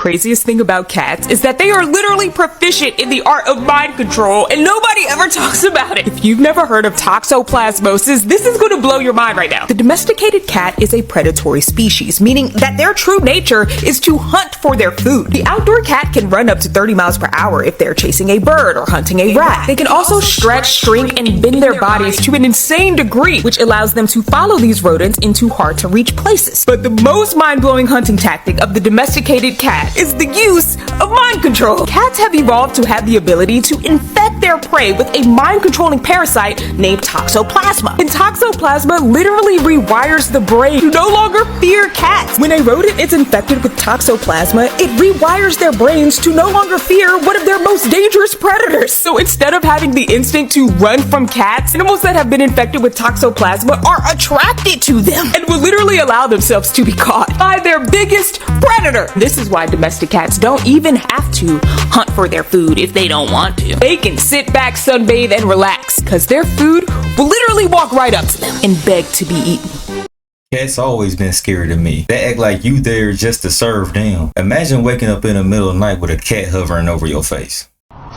craziest thing about cats is that they are literally proficient in the art of mind control, and nobody ever talks about it. If you've never heard of toxoplasmosis, this is going to blow your mind right now. The domesticated cat is a predatory species, meaning that their true nature is to hunt for their food. The outdoor cat can run up to 30 miles per hour if they're chasing a bird or hunting a rat. They can also stretch, shrink, and bend their bodies to an insane degree, which allows them to follow these rodents into hard-to-reach places. But the most mind-blowing hunting tactic of the domesticated cat is the use of mind control. Cats have evolved to have the ability to infect their prey with a mind-controlling parasite named toxoplasma. And toxoplasma literally rewires the brain to no longer fear cats. When a rodent is infected with toxoplasma, it rewires their brains to no longer fear one of their most dangerous predators. So instead of having the instinct to run from cats, animals that have been infected with toxoplasma are attracted to them and will literally allow themselves to be caught by their biggest predator. This is why domestic cats don't even have to hunt for their food if they don't want to. They can sit back, sunbathe, and relax, because their food will literally walk right up to them and beg to be eaten. Cats always been scary to me. They act like you there just to serve them. Imagine waking up in the middle of the night with a cat hovering over your face.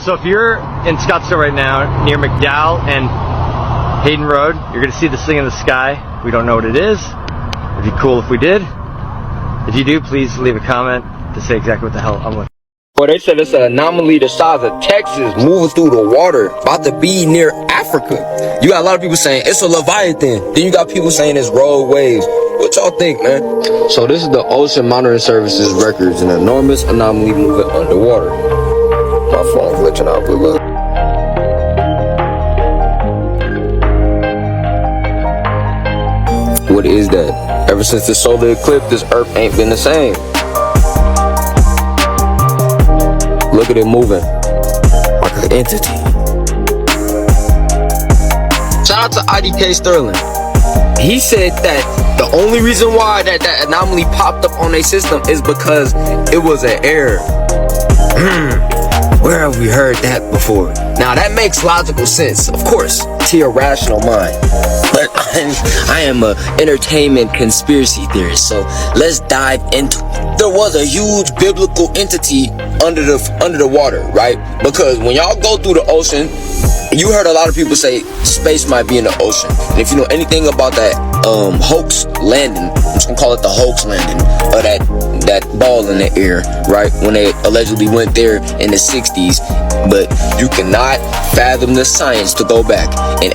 So if you're in Scottsdale right now, near McDowell and Hayden Road, you're gonna see this thing in the sky. We don't know what it is. It'd be cool if we did. If you do, please leave a comment to say exactly what the hell I'm looking. Well, they said it's an anomaly the size of Texas moving through the water, about to be near Africa. You got a lot of people saying it's a Leviathan. Then you got people saying it's rogue waves. What y'all think, man? So this is the Ocean Monitoring Services records, an enormous anomaly moving underwater. My phone's glitching out, but look. What is that? Ever since the solar eclipse, this Earth ain't been the same. Look at it moving like an entity. Shout out to IDK Sterling. He said that the only reason why that anomaly popped up on their system is because it was an error. Where have we heard that before? Now that makes logical sense, of course, to your rational mind. But I am a entertainment conspiracy theorist, so let's dive into it. There was a huge biblical entity under the water, right? Because when y'all go through the ocean, you heard a lot of people say space might be in the ocean. And if you know anything about that hoax landing, I'm just gonna call it the hoax landing, or that ball in the air, right? When they allegedly went there in the 60s, but you cannot fathom the science to go back. And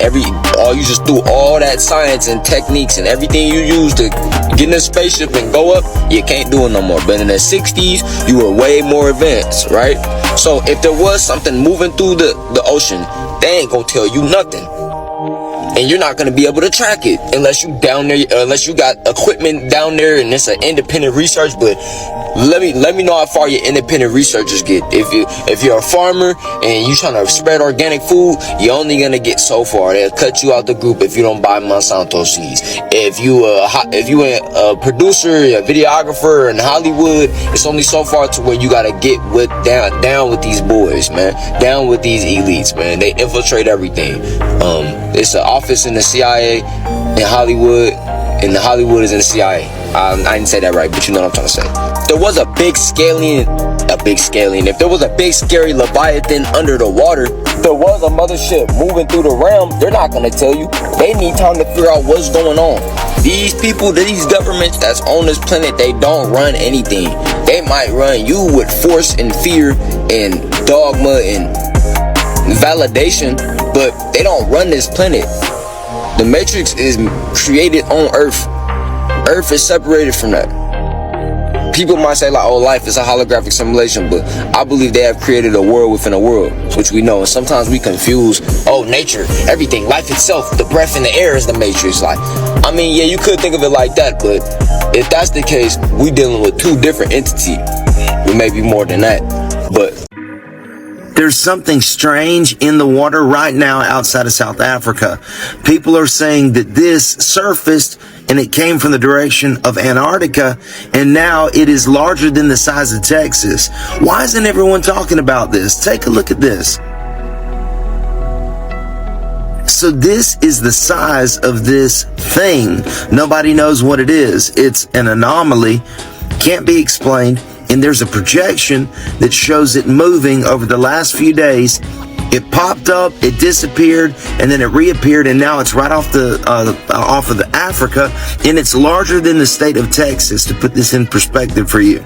you just threw all that science and techniques and everything you used to get in a spaceship and go up, you can't do it no more. But in the 60s, you were way more advanced, right? So if there was something moving through the ocean, they ain't gonna tell you nothing. And you're not gonna be able to track it unless you down there, unless you got equipment down there and it's an independent research. But let me know how far your independent researchers get. If you're a farmer and you trying to spread organic food, you're only gonna get so far. They'll cut you out the group if you don't buy Monsanto seeds. If you a producer, a videographer in Hollywood, it's only so far to where you gotta get down with these boys, man. Down with these elites, man. They infiltrate everything. It's an office in the CIA in Hollywood, and the Hollywood is in the CIA. I didn't say that right, but you know what I'm trying to say. There was a big scalene. If there was a big scary Leviathan under the water, there was a mothership moving through the realm, they're not gonna tell you. They need time to figure out what's going on. These people, these governments that's on this planet, they don't run anything. They might run you with force and fear and dogma and validation, but they don't run this planet. The Matrix is created on Earth. Earth is separated from that. People might say like, oh, life is a holographic simulation, but I believe they have created a world within a world, which we know. And sometimes we confuse, nature, everything, life itself, the breath in the air is the Matrix. Like, I mean, yeah, you could think of it like that, but if that's the case, we dealing with two different entities. We may be more than that, but there's something strange in the water right now outside of South Africa. People are saying that this surfaced and it came from the direction of Antarctica, and now it is larger than the size of Texas. Why isn't everyone talking about this? Take a look at this. So this is the size of this thing. Nobody knows what it is. It's an anomaly, can't be explained, and and there's a projection that shows it moving over the last few days. It popped up, it disappeared, and then it reappeared, and now it's right off of the Africa, and it's larger than the state of Texas, to put this in perspective for you.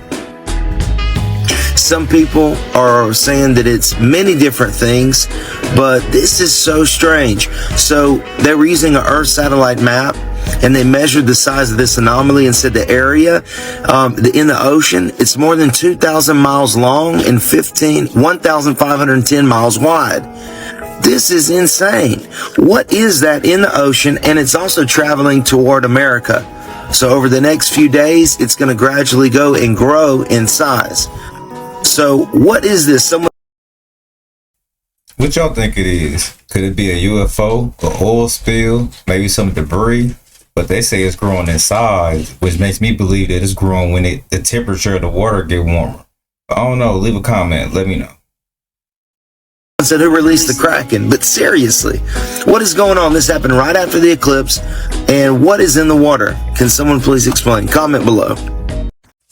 Some people are saying that it's many different things, but this is so strange. So they were using an Earth satellite map, and they measured the size of this anomaly and said the area in the ocean, it's more than 2,000 miles long and 1,510 miles wide. This is insane. What is that in the ocean? And it's also traveling toward America. So over the next few days, it's going to gradually go and grow in size. So what is this? What y'all think it is? Could it be a UFO, an oil spill, maybe some debris? But they say it's growing in size, which makes me believe that it's growing when the temperature of the water get warmer. I don't know. Leave a comment. Let me know. Said who released the Kraken, but seriously, what is going on? This happened right after the eclipse, and what is in the water? Can someone please explain? Comment below.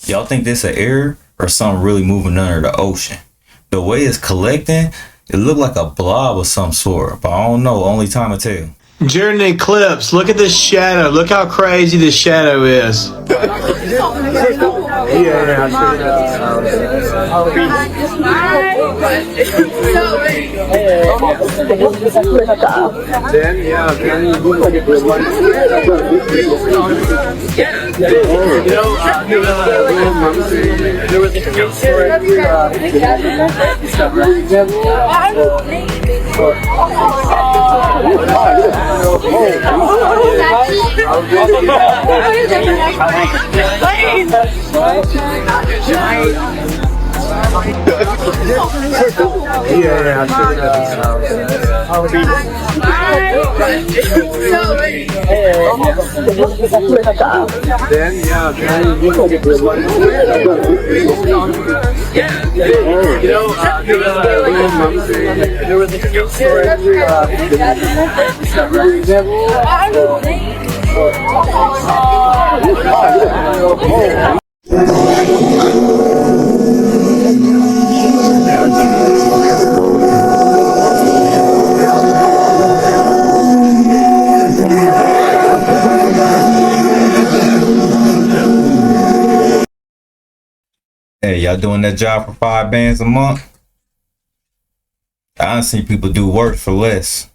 Y'all think this an error or something really moving under the ocean? The way it's collecting, it looked like a blob of some sort, but I don't know. Only time will tell. During the eclipse, look at this shadow. Look how crazy this shadow is. Hey, y'all doing that job for $5 a month? I done seen people do work for less.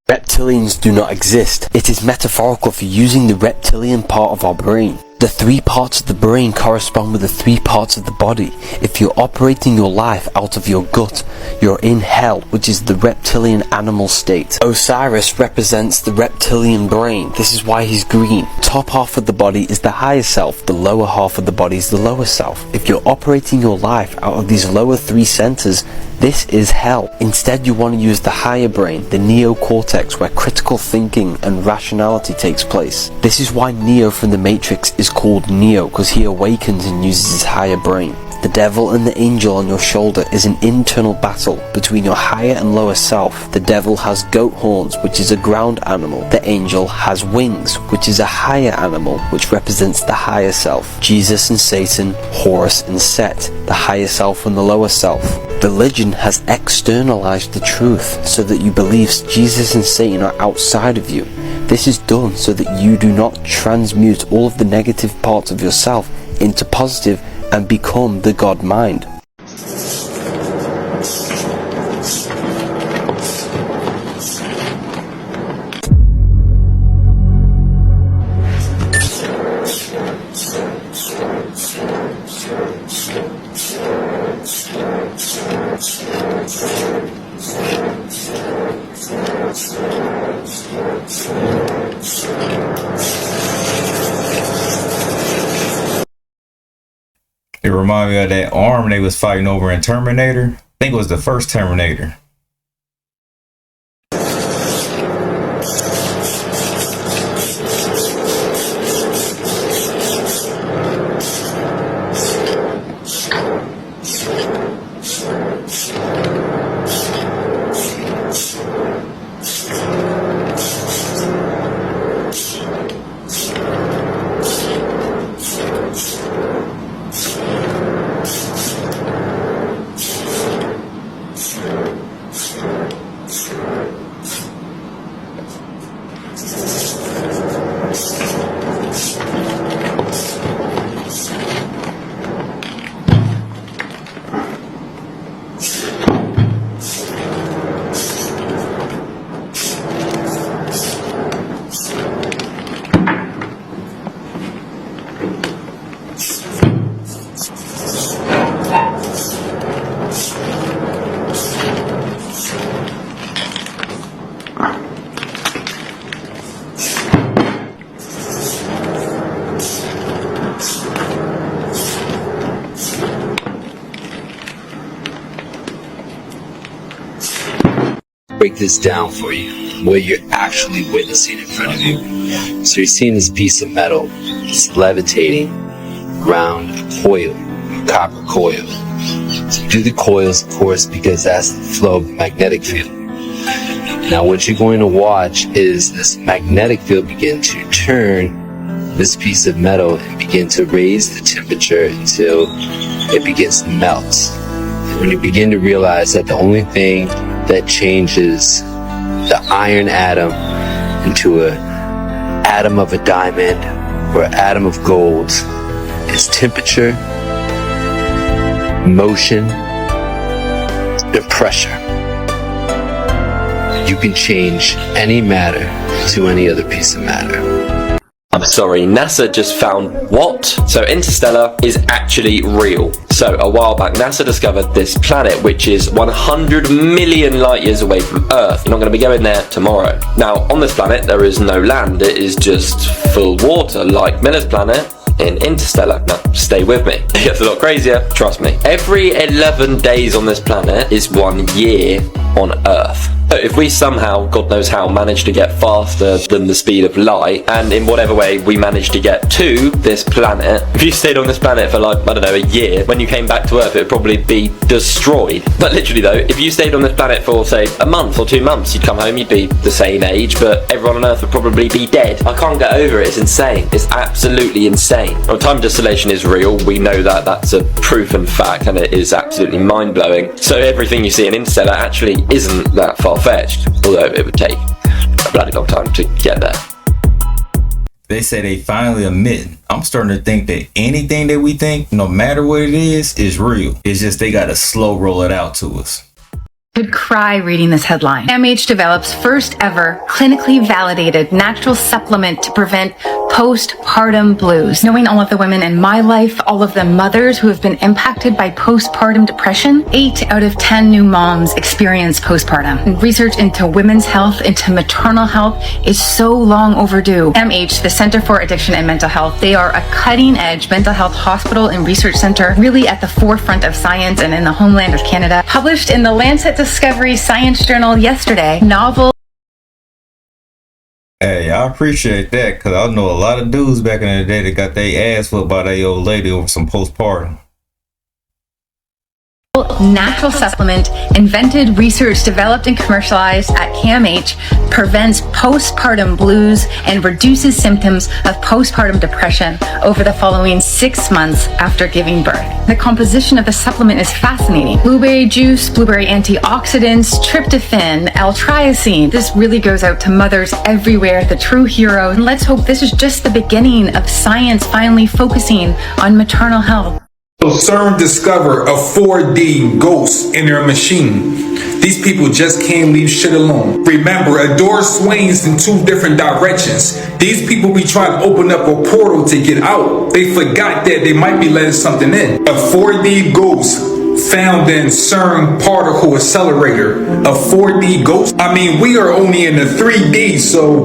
Reptilians do not exist. It is metaphorical for using the reptilian part of our brain. The 3 parts of the brain correspond with the 3 parts of the body. If you're operating your life out of your gut, you're in hell, which is the reptilian animal state. Osiris represents the reptilian brain. This is why he's green. Top half of the body is the higher self. The lower half of the body is the lower self. If you're operating your life out of these lower 3 centers, this is hell. Instead, you want to use the higher brain, the neocortex, where critical thinking and rationality takes place. This is why Neo from the Matrix is called Neo, because he awakens and uses his higher brain. The devil and the angel on your shoulder is an internal battle between your higher and lower self. The devil has goat horns, which is a ground animal. The angel has wings, which is a higher animal, which represents the higher self. Jesus and Satan, Horus and Set, the higher self and the lower self. Religion has externalized the truth so that you believe Jesus and Satan are outside of you. This is done so that you do not transmute all of the negative parts of yourself into positive and become the God mind. It reminded me of that arm they was fighting over in Terminator. I think it was the first Terminator. Break this down for you, what you're actually witnessing in front of you. So you're seeing this piece of metal, it's levitating around a coil, a copper coil. So you do the coils, of course, because that's the flow of the magnetic field. Now what you're going to watch is this magnetic field begin to turn this piece of metal and begin to raise the temperature until it begins to melt. And when you begin to realize that the only thing that changes the iron atom into an atom of a diamond or an atom of gold is temperature, motion, and pressure. You can change any matter to any other piece of matter. I'm sorry, NASA just found what? So Interstellar is actually real. So a while back, NASA discovered this planet which is 100 million light years away from Earth. You're not going to be going there tomorrow. Now, on this planet, there is no land. It is just full water, like Miller's planet in Interstellar. Now, stay with me. It gets a lot crazier, trust me. Every 11 days on this planet is 1 year on Earth. So if we somehow, God knows how, manage to get faster than the speed of light, and in whatever way we manage to get to this planet, if you stayed on this planet for like, I don't know, a year, when you came back to Earth it would probably be destroyed. But literally though, if you stayed on this planet for say a month or 2 months, you'd come home, you'd be the same age, but everyone on Earth would probably be dead. I can't get over it, it's insane. It's absolutely insane. Well, time dilation is real, we know that, that's a proven fact, and it is absolutely mind-blowing. So everything you see in Interstellar actually isn't that far-fetched, although it would take a bloody long time to get there. They say they finally admit. I'm starting to think that anything that we think, no matter what it is real. It's just they got to slow roll it out to us. Could cry reading this headline. MH develops first ever clinically validated natural supplement to prevent postpartum blues. Knowing all of the women in my life, all of the mothers who have been impacted by postpartum depression, 8 out of 10 new moms experience postpartum. And research into women's health, into maternal health is so long overdue. MH, the Center for Addiction and Mental Health, they are a cutting edge mental health hospital and research center, really at the forefront of science and in the homeland of Canada. Published in the Lancet Discovery Science Journal yesterday, novel. Hey, I appreciate that, because I know a lot of dudes back in the day that got their ass whooped by their old lady over some postpartum. Natural supplement, invented, researched, developed, and commercialized at KMH, prevents postpartum blues and reduces symptoms of postpartum depression over the following 6 months after giving birth. The composition of the supplement is fascinating. Blueberry juice, blueberry antioxidants, tryptophan, L-triacine. This really goes out to mothers everywhere, the true heroes. And let's hope this is just the beginning of science finally focusing on maternal health. So CERN discovered a 4D ghost in their machine. These people just can't leave shit alone. Remember, a door swings in 2 different directions. These people be trying to open up a portal to get out. They forgot that they might be letting something in. A 4D ghost found in CERN particle accelerator, a 4D ghost. I mean, we are only in the 3D, so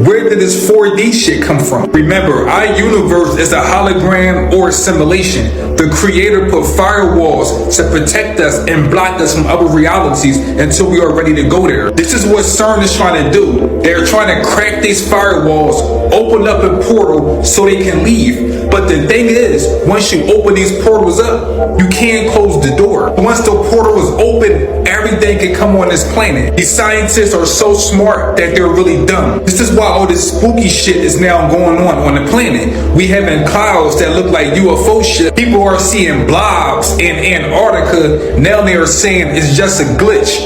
where did this 4D shit come from? Remember, our universe is a hologram or a simulation. The creator put firewalls to protect us and block us from other realities until we are ready to go there. This is what CERN is trying to do. They're trying to crack these firewalls, open up a portal so they can leave. But the thing is, once you open these portals up, you can't close the door. Once the portal is open, everything can come on this planet. These scientists are so smart that they're really dumb. This is why all this spooky shit is now going on the planet. We having clouds that look like UFO shit. People are seeing blobs in Antarctica. Now they are saying it's just a glitch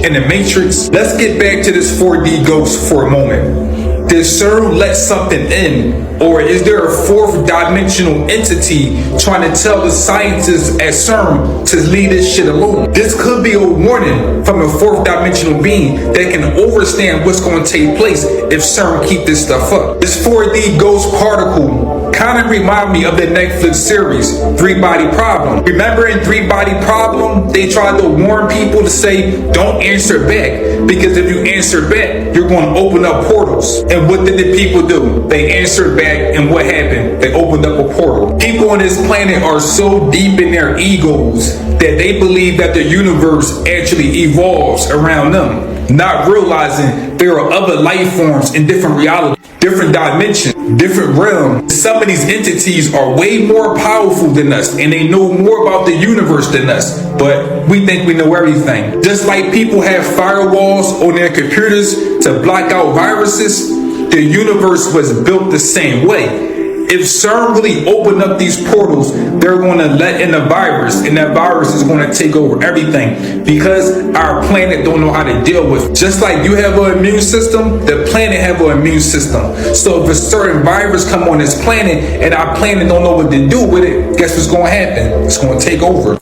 in the Matrix. Let's get back to this 4D ghost for a moment. Did CERN let something in? Or is there a fourth dimensional entity trying to tell the scientists at CERN to leave this shit alone? This could be a warning from a fourth dimensional being that can understand what's going to take place if CERN keep this stuff up. This 4D ghost particle kind of remind me of the Netflix series 3 Body Problem. Remember in 3 Body Problem, they tried to warn people to say, don't answer back, because if you answer back, you're going to open up portals. And what did the people do? They answered back, and what happened? They opened up a portal. People on this planet are so deep in their egos that they believe that the universe actually evolves around them, not realizing there are other life forms in different realities, different dimensions, different realms. Some of these entities are way more powerful than us, and they know more about the universe than us, but we think we know everything. Just like people have firewalls on their computers to block out viruses, the universe was built the same way. If CERN really opened up these portals, they're going to let in a virus, and that virus is going to take over everything, because our planet don't know how to deal with it. Just like you have an immune system, the planet have an immune system. So if a certain virus come on this planet and our planet don't know what to do with it, guess what's going to happen? It's going to take over.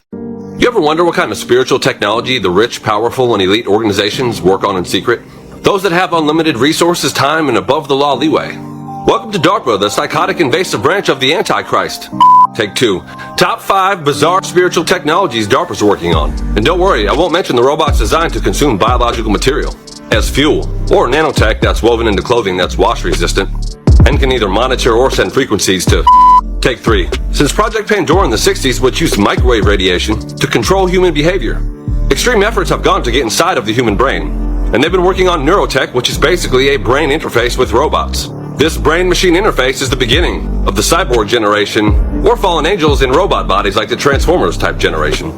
You ever wonder what kind of spiritual technology the rich, powerful, and elite organizations work on in secret? Those that have unlimited resources, time, and above-the-law leeway. Welcome to DARPA, the psychotic invasive branch of the Antichrist. Take 2. Top 5 bizarre spiritual technologies DARPA's working on. And don't worry, I won't mention the robots designed to consume biological material as fuel, or nanotech that's woven into clothing that's wash resistant and can either monitor or send frequencies to. Take 3. Since Project Pandora in the 60s, which used microwave radiation to control human behavior, extreme efforts have gone to get inside of the human brain, and they've been working on neurotech, which is basically a brain interface with robots. This brain-machine interface is the beginning of the cyborg generation, or fallen angels in robot bodies like the Transformers type generation.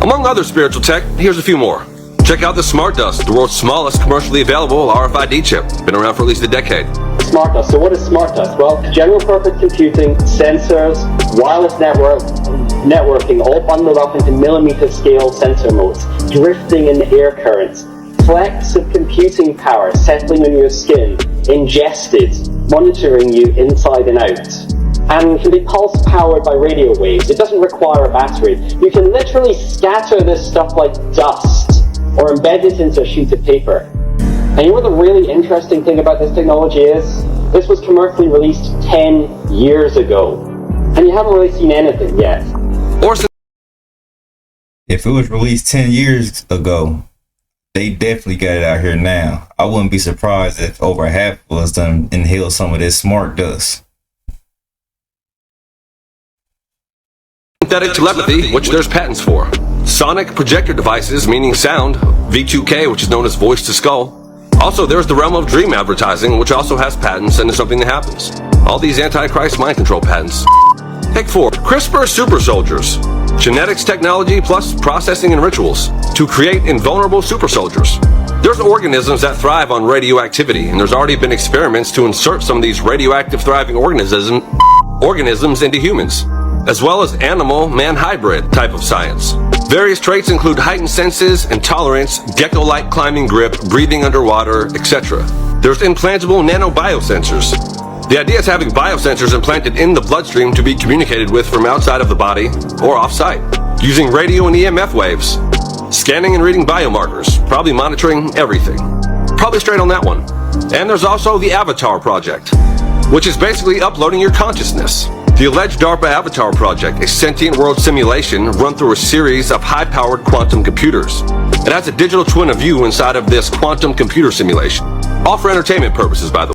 Among other spiritual tech, here's a few more. Check out the Smart Dust, the world's smallest commercially available RFID chip. Been around for at least a decade. Smart Dust. So what is Smart Dust? Well, general purpose computing, sensors, wireless networking, all bundled up into millimeter scale sensor modes, drifting in air currents, flecks of computing power settling on your skin, ingested, monitoring you inside and out, and can be pulse powered by radio waves. It doesn't require a battery. You can literally scatter this stuff like dust or embed it into a sheet of paper. And you know what the really interesting thing about this technology is? This was commercially released 10 years ago, and you haven't really seen anything yet. If it was released 10 years ago, they definitely got it out here now. I wouldn't be surprised if over half of us done inhale some of this smart dust. Synthetic telepathy, which there's patents for. Sonic projector devices, meaning sound, V2K, which is known as voice to skull. Also, there's the realm of dream advertising, which also has patents and is something that happens. All these Antichrist mind control patents. Take 4. CRISPR super soldiers. Genetics technology plus processing and rituals to create invulnerable super soldiers. There's organisms that thrive on radioactivity, and there's already been experiments to insert some of these radioactive thriving organisms into humans, as well as animal-man hybrid type of science. Various traits include heightened senses and tolerance, gecko-like climbing grip, breathing underwater, etc. There's implantable nanobiosensors. The idea is having biosensors implanted in the bloodstream to be communicated with from outside of the body or off-site, using radio and EMF waves, scanning and reading biomarkers, probably monitoring everything. Probably straight on that one. And there's also the Avatar Project, which is basically uploading your consciousness. The alleged DARPA Avatar project, a sentient world simulation run through a series of high-powered quantum computers. It has a digital twin of you inside of this quantum computer simulation. All for entertainment purposes, by the way.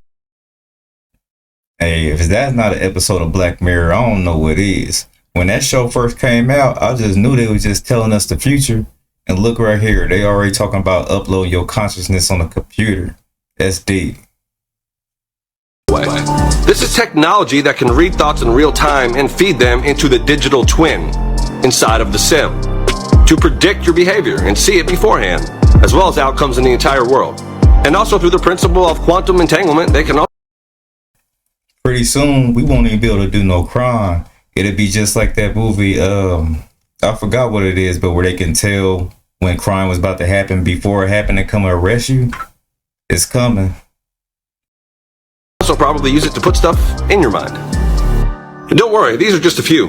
Hey, if that's not an episode of Black Mirror, I don't know what is. When that show first came out, I just knew they was just telling us the future. And look right here, they already talking about uploading your consciousness on a computer. That's deep. This is technology that can read thoughts in real time and feed them into the digital twin inside of the sim to predict your behavior and see it beforehand, as well as outcomes in the entire world. And also through the principle of quantum entanglement, they can also... Pretty soon, we won't even be able to do no crime. It'll be just like that movie, I forgot what it is, but where they can tell when crime was about to happen before it happened and come arrest you. It's coming. Also probably use it to put stuff in your mind. And don't worry, these are just a few.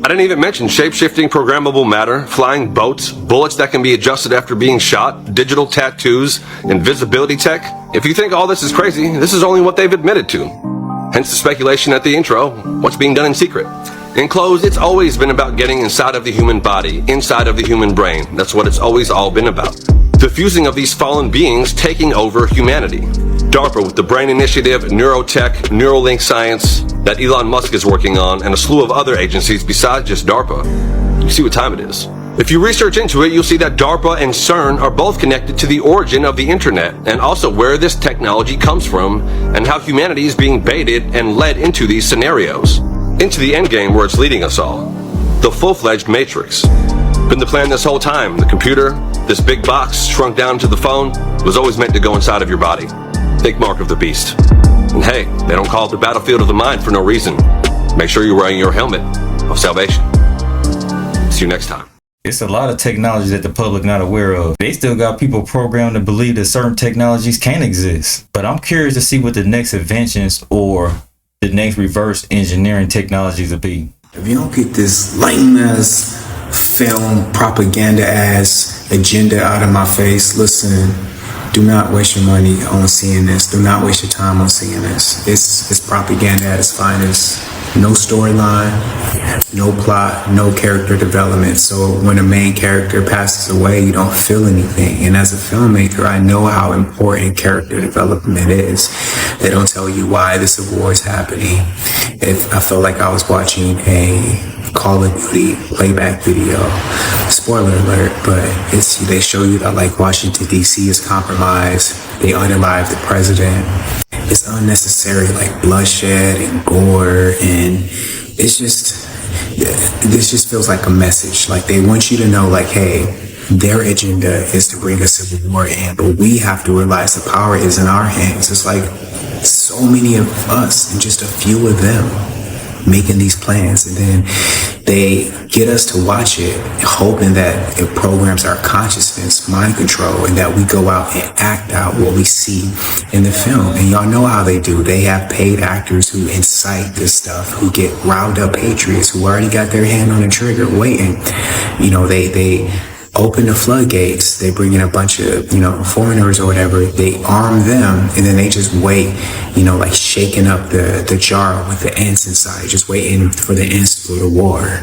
I didn't even mention shape-shifting programmable matter, flying boats, bullets that can be adjusted after being shot, digital tattoos, invisibility tech. If you think all this is crazy, this is only what they've admitted to. Hence the speculation at the intro, what's being done in secret. In close, it's always been about getting inside of the human body, inside of the human brain. That's what it's always all been about. The fusing of these fallen beings taking over humanity. DARPA with the Brain Initiative, Neurotech, Neuralink Science that Elon Musk is working on, and a slew of other agencies besides just DARPA. You see what time it is. If you research into it, you'll see that DARPA and CERN are both connected to the origin of the internet, and also where this technology comes from, and how humanity is being baited and led into these scenarios. Into the endgame where it's leading us all. The full-fledged Matrix. Been the plan this whole time. The computer, this big box shrunk down to the phone, was always meant to go inside of your body. Think mark of the beast. And hey, they don't call it the battlefield of the mind for no reason. Make sure you're wearing your helmet of salvation. See you next time. It's a lot of technology that the public not aware of. They still got people programmed to believe that certain technologies can't exist. But I'm curious to see what the next inventions or the next reverse engineering technologies will be. If you don't get this lame ass film propaganda ass agenda out of my face, listen, do not waste your money on seeing this. Do not waste your time on seeing this. It's propaganda at its finest. No storyline, no plot, no character development. So when a main character passes away, you don't feel anything. And as a filmmaker, I know how important character development is. They don't tell you why this war is happening. I felt like I was watching a Call of Duty playback video. Spoiler alert, but they show you that like Washington DC is compromised. They unalive the president. It's unnecessary like bloodshed and gore, and this just feels like a message. Like they want you to know like, hey, their agenda is to bring a civil war in, but we have to realize the power is in our hands. It's like so many of us and just a few of them making these plans, and then they get us to watch it hoping that it programs our consciousness, mind control, and that we go out and act out what we see in the film. And y'all know how they do. They have paid actors who incite this stuff, who get riled up patriots who already got their hand on the trigger waiting. You know, they open the floodgates, they bring in a bunch of, foreigners or whatever, they arm them, and then they just wait, like shaking up the jar with the ants inside, just waiting for the ants to go to war.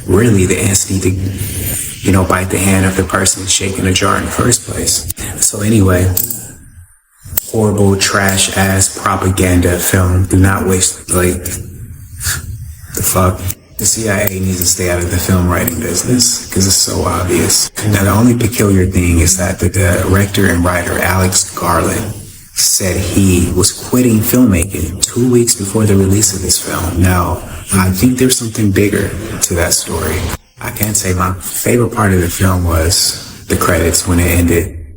Really, the ants need to, bite the hand of the person shaking the jar in the first place. So anyway, horrible, trash-ass propaganda film. Do not waste, the fuck? The CIA needs to stay out of the film writing business because it's so obvious. Now, the only peculiar thing is that the director and writer Alex Garland said he was quitting filmmaking 2 weeks before the release of this film. Now, I think there's something bigger to that story. I can't say my favorite part of the film was the credits when it ended.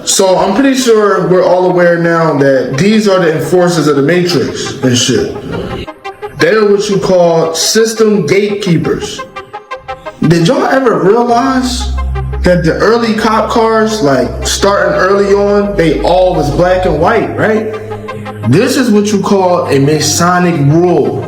So I'm pretty sure we're all aware now that these are the enforcers of the Matrix and shit. They're what you call system gatekeepers. Did y'all ever realize that the early cop cars, like starting early on, they all was black and white, right? This is what you call a Masonic Rule.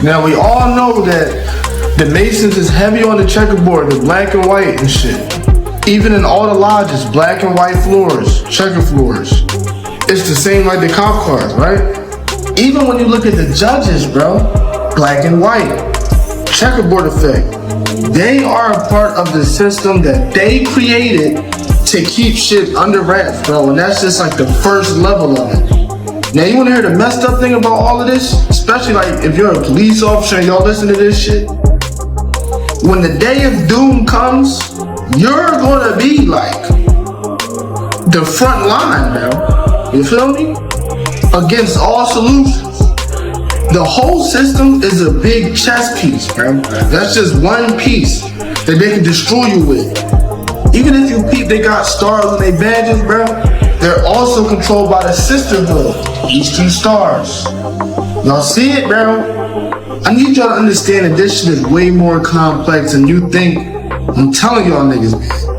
Now we all know that the Masons is heavy on the checkerboard, the black and white and shit. Even in all the lodges, black and white floors, checker floors. It's the same like the cop cars, right? Even when you look at the judges, bro, black and white, checkerboard effect, they are a part of the system that they created to keep shit under wraps, bro, and that's just like the first level of it. Now, you wanna hear the messed up thing about all of this? Especially like if you're a police officer and y'all listen to this shit. When the day of doom comes, you're gonna be like the front line, bro. You feel me? Against all solutions. The whole system is a big chess piece, bro. That's just one piece that they can destroy you with. Even if you peep, they got stars on their badges, bro. They're also controlled by the sisterhood, these two stars. Y'all see it, bro? I need y'all to understand that this shit is way more complex than you think. I'm telling y'all niggas, man.